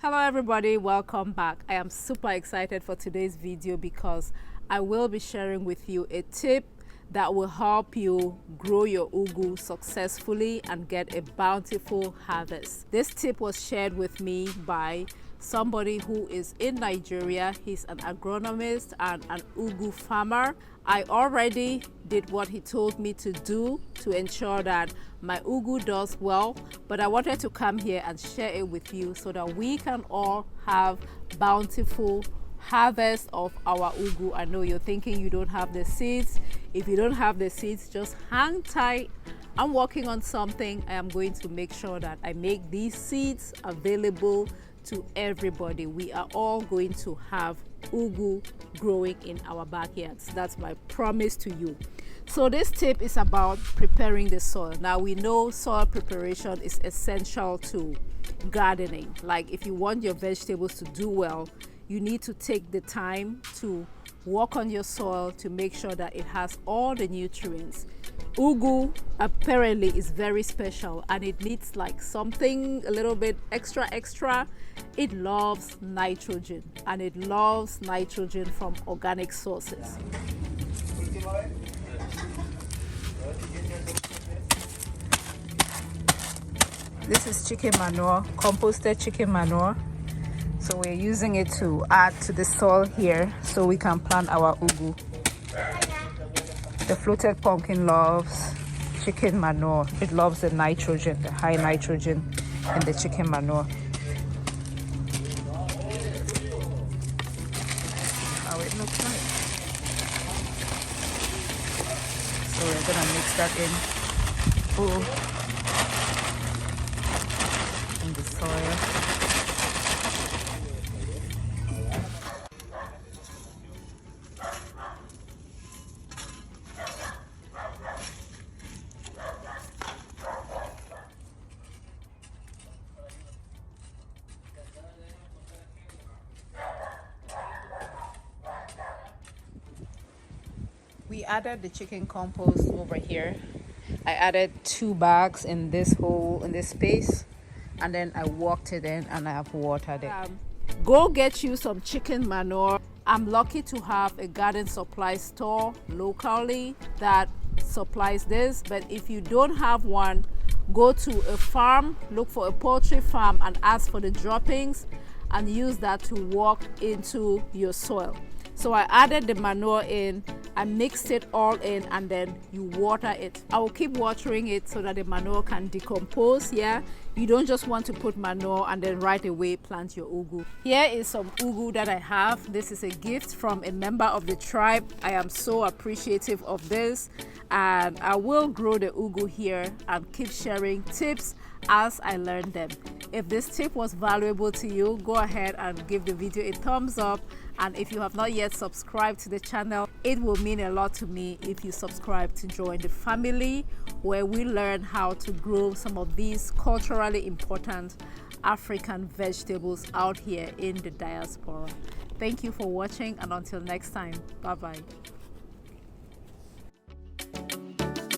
Hello everybody, welcome back. I am super excited for today's video because I will be sharing with you a tip that will help you grow your ugu successfully and get a bountiful harvest. This tip was shared with me by somebody who is in Nigeria. He's an agronomist and an ugu farmer. I already did what he told me to do to ensure that my ugu does well, but I wanted to come here and share it with you so that we can all have bountiful harvest of our ugu. I know you're thinking you don't have the seeds. If you don't have the seeds, just hang tight. I'm working on something. I am going to make sure that I make these seeds available to everybody. We are all going to have ugu growing in our backyards. That's my promise to you. So this tip is about preparing the soil. Now we know soil preparation is essential to gardening. Like if you want your vegetables to do well, you need to take the time to work on your soil to make sure that it has all the nutrients. Ugu apparently is very special and it needs like something a little bit extra. It loves nitrogen, and it loves nitrogen from organic sources. This is chicken manure, composted chicken manure. So we're using it to add to the soil here so we can plant our ugu. The fluted pumpkin loves chicken manure. It loves the nitrogen, the high nitrogen in the chicken manure. How it looks like. So we're gonna mix that in the soil. We added the chicken compost over here. I added 2 bags in this hole, in this space, and then I walked it in and I have watered it. Go get you some chicken manure. I'm lucky to have a garden supply store locally that supplies this, but if you don't have one, go to a farm, look for a poultry farm and ask for the droppings and use that to work into your soil. So I added the manure in, I mixed it all in, and then you water it. I will keep watering it so that the manure can decompose. Yeah, you don't just want to put manure and then right away plant your ugu. Here is some ugu that I have. This is a gift from a member of the tribe. I am so appreciative of this, and I will grow the ugu here and keep sharing tips as I learn them. If this tip was valuable to you, go ahead and give the video a thumbs up. And if you have not yet subscribed to the channel, it will mean a lot to me if you subscribe to join the family where we learn how to grow some of these culturally important African vegetables out here in the diaspora. Thank you for watching, and until next time, bye-bye.